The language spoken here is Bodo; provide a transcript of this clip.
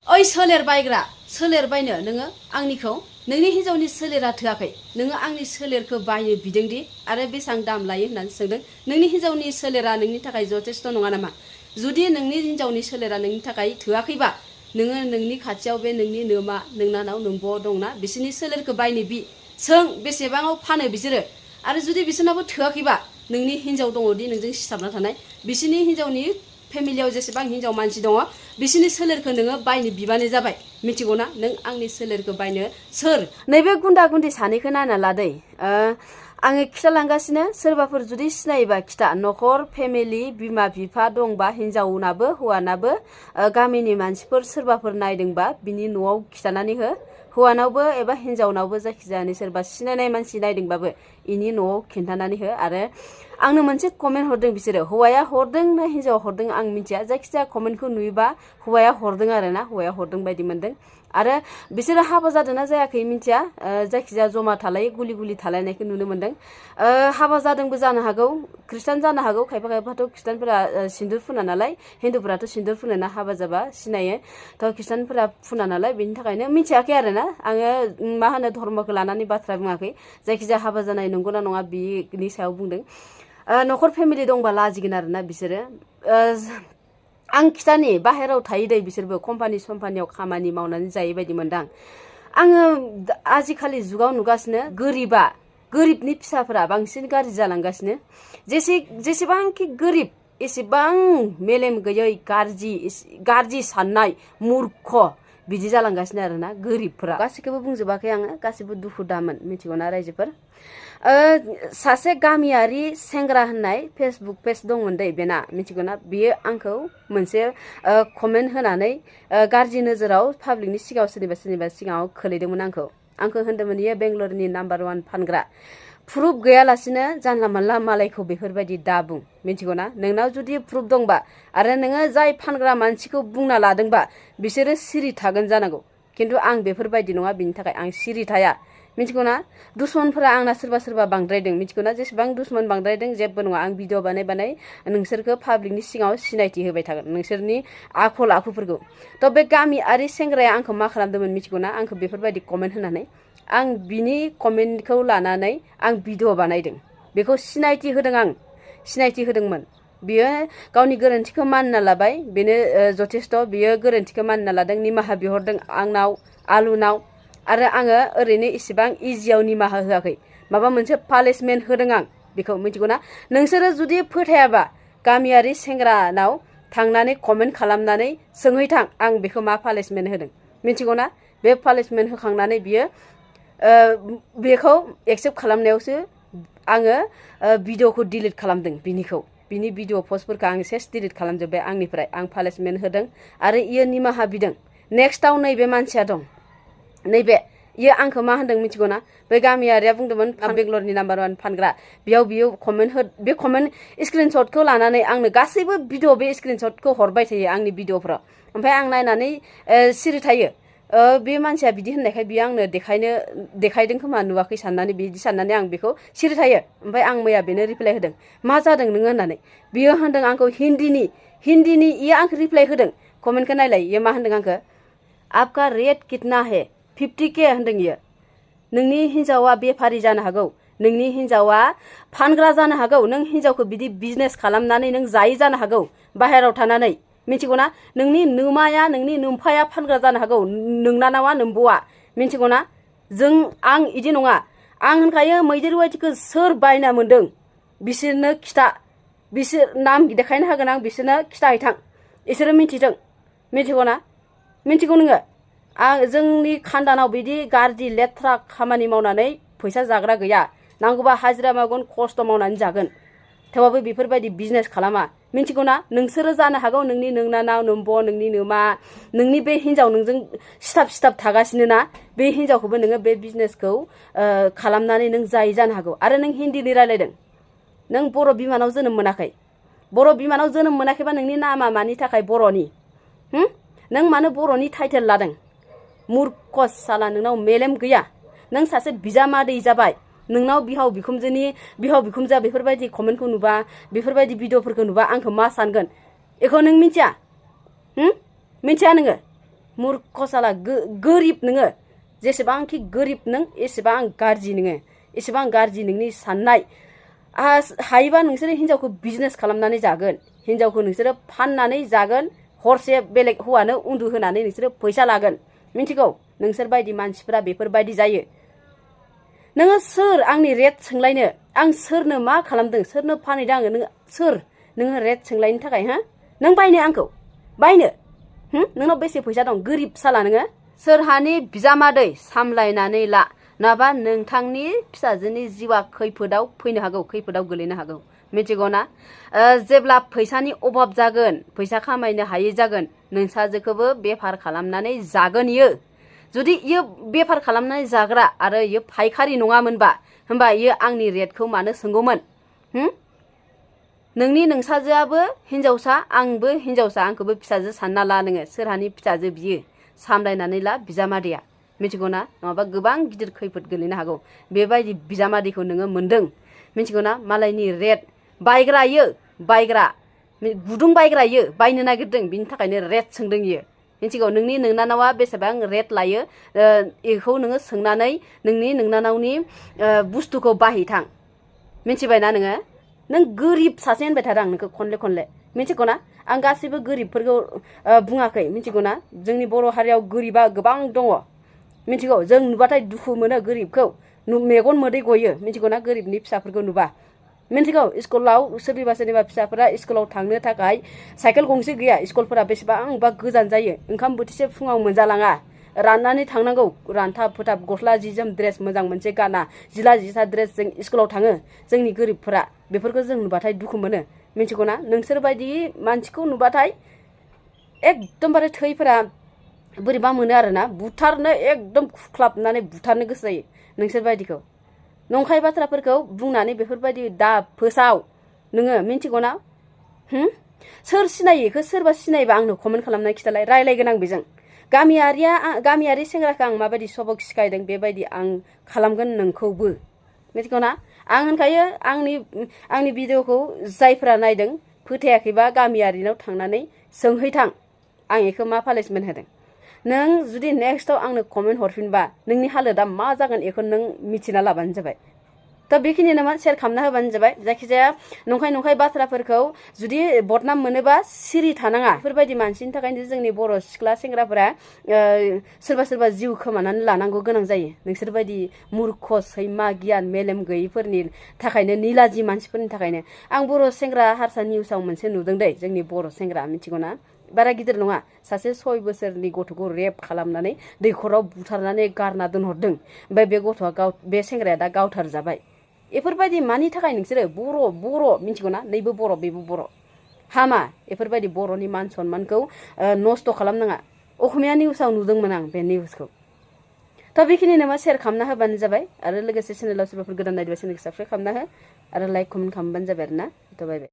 ओइ सोलेर बायग्रा सोलेर बायनो नोङो आंनिखौ नोंनि हिन्जावनि सोलेरा थोआखै नोङो आंनि सोलेरखौ बायनो बिदोंदि आरो बेसेबां दाम लायो होननानै सोंदों नोंनि हिन्जावनि सोलेरा नोंनि थाखाय जथेस्थ' नङा नामा जुदि नोंनि हिन्जावनि सोलेरा नोंनि थाखाय थोआखैबा नोङो नोंनि खाथियाव बे नोंनि नोमा नोंनानाव नोंब' दंना बिसोरनि सोलेरखौ बायनो बि सों बेसेबाङाव फानो बिसोरो आरो जुदि बिसोरनाबो थोआखैबा नोंनि हिन्जाव दङदि नोंजों सिथाबना थानाय बिसोरनि हिन्जावनि फेमिलियाव जेसेबां हिन्जाव मानसि दङ बिसोरनि सोलेरखौ नोङो बायनो बिबानो जाबाय मिथिगौना नों आंनि सोलेरखौ बायनो सोर नैबे गुन्दा गुन्दी सानैखौ नायना लादै आङो खिथालांगासिनो सोरबाफोर जुदि सिनायोबा खिथा न'खर फेमिलि बिमा बिफा दंबा हिन्जावनाबो हौवानाबो गामिनि मानसिफोर सोरबाफोर नायदोंबा बिनि न'आव खिथानानै हो हौवानावबो एबा हिन्जावनावबो जायखिजाया सोरबा सिनायनाय मानसि नायदोंबाबो इनि न'आव खिन्थानानै हो आरो आंनो मोनसे कमेन्ट हरदों बिसोरो हौवाया हरदों ना हिन्जावा हरदों आं मिथिया जायखिजाया कमेन्टखौ नुयोबा हौवाया हरदों आरो ना हौवाया हरदों बायदि मोनदों आरो बिसोरो हाबा जादोंना जायाखै मिथिया जायखिजाया जमा थालायो गुलि गुलि थालायनायखौ नुनो मोनदों हाबा जादोंबो जानो हागौ ख्रिस्टान जानो हागौ खायफा खायफाथ' ख्रिस्टानफोरा सिन्दुर फुना नालाय हिन्दुफोराथ' सिन्दुर फुनो ना हाबा जाबा सिनायो थ' ख्रिस्टानफोरा फुना नालाय बेनि थाखायनो मिथियाखै आरो ना आङो मा होनो धर्मखौ लानानै बाथ्रा बुङाखै जायखिजाया हाबा जानाय नंगौना नङा बिनि सायाव बुंदों न'खर फेमिलि दंबा लाजिगोन आरो ना बिसोरो आं खिथानि बाहेराव थायो दै बिसोरबो कम्पानियाव खामानि मावनानै जायो बायदि मोनदां आङो आजिखालि जुगाव नुगासिनो गोरिबनि फिसाफोरा बांसिन गाज्रि जालांगासिनो जेसेबांखि गोरिब एसेबां मेलेम गैयै गाज्रि साननाय मूर्ख बिदि जालांगासिनो आरो ना गोरिबफोरा गासिखौबो बुंजोबाखै आङो गासिबो दुखु दामोन मिथिगौना रायजोफोर सासे गामियारि सेंग्रा होननाय फेसबुक पेज दंमोन दै बेना मिथिगौना बियो आंखौ मोनसे कमेन्ट होनानै गाज्रि नोजोराव पाब्लिकनि सिगाङाव सोरनिबा सिगाङाव खोलैदोंमोन आंखौ होनदोंमोन इयो बेंगलरनि नाम्बार 1 फानग्रा प्रुफ गैयालासिनो जानला मानला मालायखौ बेफोरबायदि दा बुं मिथिगौना नोंनाव जुदि प्रुफ दंबा आरो नोङो जाय फानग्रा मानसिखौ बुंना लादोंबा बिसोरो सिरि थागोन जानांगौ खिन्थु आं बेफोरबायदि नङा बिनि थाखाय आं सिरि थाया मिथिगौना दुश्मनफोरा आंना सोरबा बांद्रायदों मिथिगौना जेसेबां दुश्मन बांद्रायदों जेबो नङा आं भिडिअ बानाय नोंसोरखौ पाब्लिकनि सिगाङाव सिनायथि होबाय थागोन नोंसोरनि आखल आखुफोरखौ थ' बे गामियारि सेंग्राया आंखौ मा खालामदोंमोन मिथिगौना आंखौ बेफोरबायदि कमेन्ट होनानै आं बिनि कमेन्टखौ लानानै आं भिडिअ बानायदों बेखौ सिनायथि होदोंमोन बियो गावनि गोरोन्थिखौ मानिना लाबाय बेनो जथेस्थ बियो गोरोन्थिखौ मानिना लादों निमाहा बिहरदों आंनाव आलुनाव आरो आङो ओरैनो इसेबां इजियाव निमाहा होआखै माबा मोनसे पानिशमेन्ट होदों आं बेखौ मिथिगौना नोंसोरो जुदि फोथायाबा गामियारि सेंग्रानाव थांनानै कमेन्ट खालामनानै सोंहैथां आं बेखौ मा पानिशमेन्ट होदों मिथिगौना बे पानिशमेन्ट होखांनानै बियो बेखौ एक्सेप्ट खालामनायावसो आङो भिडिअखौ डिलिट खालामदों बिनि भिडिअ पस्टफोरखौ आं सेस डिलिट खालामजोब्बाय आंनिफ्राय आं पानिशमेन्ट होदों आरो इयो निमाहा बिदों नेक्स्टआव नैबे मानसिया दं नैबे इयो आंखौ मा होनदों मिथिगौना बे गामियारिया बुंदोंमोन बेंगलरनि नाम्बार 1 फानग्रा बियो बे कमेन्ट स्क्रिनशटखौ लानानै आंनो गासैबो भिडिअ बे स्क्रिनशटखौ हरबाय थायो आंनि भिडिअफ्राव ओमफ्राय आं नायनानै सिरि थायो बे मानसिया बिदि होननायखाय बियो आंनो देखायदों खोमा नुवाखै साननानै बिदि साननानै आं बेखौ सिरि थायो ओमफ्राय आं मैया बेनो रिप्लाय होदों मा जादों नोङो होननानै बियो होनदों आंखौ हिन्दीनि इयो आंखौ रिप्लाय होदों कमेन्टखौ नायलाय इयो मा होनदों आंखौ आपका रेट कितना है 50K होनदों इयो नोंनि हिन्जावा बेफारि जानो हागौ नोंनि हिन्जावा फानग्रा जानो हागौ नों हिन्जावखौ बिदि बिजनेस खालामनानै नों जायै जानो हागौ बाहेराव थानानै मिथिगौना नोंनि नोमाया नोंनि नोमफाया फानग्रा जानो हागौ नोंनानावा नोमब'आ मिथिगौना आं इदि नङा आं होनखायो मैदेर रुवाथिखौ सोर बायना मोन्दों बिसोरनो बिसोर नाम देखायनो हागोन आं बिसोरनो खिथाहैथां इसोरो मिथिगौना मिथिगौ नोङो जोंनि खानदानाव बिदि गाज्रि लेथ्रा खामानि मावनानै फैसा जाग्रा गैया नांगौबा हाजिरा मावगोन खस्थ' मावनानै जागोन थेवबाबो बेफोरबायदि बिजनेस खालामा मिथिगौना नोंसोरो जानो हागौ नोंनि नोंनानाव नोमब' नोंनि नोमा नोंनि बे हिन्जाव नोंजों सिथाब थागासिनो ना बे हिन्जावखौबो नोङो बे बिजनेसखौ खालामनानै नों जायै जानो हागौ आरो नों हिन्दीनि रायलायदों नों बर' बिमानाव जोनोम मोनाखैबा नोंनि नामा मानि थाखाय बर'नि नों मानो बर'नि टाइटेल लादों मूर्ख साला नोंनाव मेलेम गैया नों सासे बिजामादै जाबाय नोंनाव बिहाव बिखुमजोआ बेफोरबायदि कमेन्टखौ नुबा बेफोरबायदि भिडिअफोरखौ नुबा आंखौ मा सानगोन बेखौ नों मिथिया नोङो मूर्ख साला गोरिब नोङो जेसेबांखि गोरिब नों एसेबां गाज्रि नोङो एसेबां गाज्रि नोंनि साननाय हायोबा नोंसोरो हिनजावखौ बिजनेस खालामनानै जागोन हिनजावखौ नोंसोरो फाननानै जागोन हरसे बेलेग हौवानो उन्दु होनानै नोंसोरो फैसा लागोन मिन्थिगौ नोंसोर बायदि मानसिफोरा बेफोरबायदि जायो नोङो सोर आंनि रेट सोंलायनो आं सोरनो मा खालामदों सोरनो फानहैदों आङो नोङो सोर नोङो रेट सोंलायनो थाखाय हा नों बायनो आंखौ बायनो नोंनाव बेसे फैसा दं गोरिब साला नोङो सोरहानि बिजामादै सामलायनानै ला नङाबा नोंथांनि फिसाजोनि जिउआ खैफोदाव फैनो हागौ खैफोदाव गोलैनो हागौ मिथिगौ ना जेब्ला फैसानि अभाब जागोन फैसा खामायनो हायै जागोन नोंसाजोखौबो बेफार खालामनानै जागोन इयो जुदि इयो बेफार खालामनानै जाग्रा आरो इयो फायखारि नङामोनबा होमबा इयो आंनि रेटखौ मानो सोंगौमोन नोंनि नोंसाजोआबो हिनजावसा आंबो हिनजावसा आंखौबो फिसाजो सानना ला नोङो सोरहानि फिसाजो बियो सामलायनानै ला बिजामादैया मिथिगौ ना नङाबा गोबां गिदिर खैफोद गोलैनो हागौ बेबायदि बिजामादैखौ नोङो मोनदों मिथिगौ ना मालायनि रेट बायग्रा इयो बायग्रा गुदुं बायग्रा इयो बायनो नागिरदों बिनि थाखायनो रेट सोंदों इयो मिथिगौ नोंनि नोंनानावा बेसेबां रेट लायो बेखौ नोङो सोंनानै नोंनि नोंनानावनि बुस्थुखौ बाहैथां मिथिबायना नोङो नों गोरिब सासे होनबाय थादों आं नोंखौ खनले मिथिगौ ना आं गासैबो गोरिबफोरखौ बुङाखै मिथिगौ ना जोंनि बर' हारियाव गोरिबा गोबां दङ मिथिगौ जों नुबाथाय दुखु मोनो गोरिबखौ मेगन मोदै गयो मिथिगौ ना गोरिबनि फिसाफोरखौ नुबा मिथिगौ स्कुलाव सोरनिबा फिसाफोरा स्कुलाव थांनो थाखाय साइकेल गंसे गैया स्कुलफोरा बेसेबांबा गोजान जायो ओंखाम बोथिसे फुङाव मोनजालाङा राननानै थांनांगौ रानथाब फोथाब गस्ला जि जोम ड्रेस मोजां मोनसे गाना जिला जिथा ड्रेस जों स्कुलाव थाङो जोंनि गोरिबफोरा बेफोरखौ जों नुबाथाय दुखु मोनो मिथिगौ ना नोंसोर बायदि मानसिखौ नुबाथाय एकदमबारे थैफोरा बोरैबा मोनो आरोना बुथारनो एकदम खुख्लाबनानै बुथारनो गोसो जायो नोंसोर बायदिखौ नंखाय बाथ्राफोरखौ बुंनानै बेफोरबायदि दा फोसाव नोङो मिथिगौ ना सोर सिनायो बेखौ सोरबा सिनायबा आंनो कमेन्ट खालामनानै खिथालाय रायलायगोन आं बेजों गामियारि सेंग्राखौ आं माबायदि सबक सिखायदों बेबायदि आं खालामगोन नोंखौबो मिथिगौ ना आं होनखायो आंनि भिडिअखौ जायफोरा नायदों फोथायाखैबा गामियारिनाव थांनानै सोंहैथां आं बेखौ मा पानिशमेन्ट होदों नों जुदि नेक्स्टआव आंनो कमेन्ट हरफिनबा नोंनि हालोदा मा जागोन बेखौ नों मिथिना लाबानो जाबाय दा बेखिनियानो शेयार खालामना होबानो जाबाय जायखिजाया नंखाय बाथ्राफोरखौ जुदि बदनाम मोनोबा सिरि थानाङा बेफोरबायदि मानसिनि थाखायनो जोंनि बर' सिख्ला सेंग्राफोरा सोरबा जिउ खोमानानै लानांगौ गोनां जायो नोंसोर बायदि मूर्ख सैमा गियान मेलेम गैयिफोरनि थाखायनो निलाजि मानसिफोरनि थाखायनो आं बर' सेंग्रा हारसा निउसाव मोनसे नुदों दै जोंनि बर' सेंग्रा मिथिगौ ना बारा गिदिर नङा सासे 6 बोसोरनि गथ'खौ रेप खालामनानै दैखराव बुथारनानै गारना दोनहरदों ओमफ्राय बे गथ'आ बे सेंग्राया दा गावथार जाबाय बेफोरबायदि मानि थाखाय नोंसोरो बर' मिथिगौ ना नैबो बर' बेबो बर' हामा बेफोरबायदि बर'नि मान सनमानखौ नस्थ' खालामनाङा असमिया निउसाव नुदोंमोन आं बे निउसखौ थ' बेखिनिनो शेयार खालामना होबानो जाबाय आरो लोगोसे चेनेलाव सोरबाफोर गोदान नायदोंबा चेनेलखौ साबस्क्राइब खालामना हो आरो लाइक कमेन्ट खालामबानो जाबाय आरोना थ' बाय बाय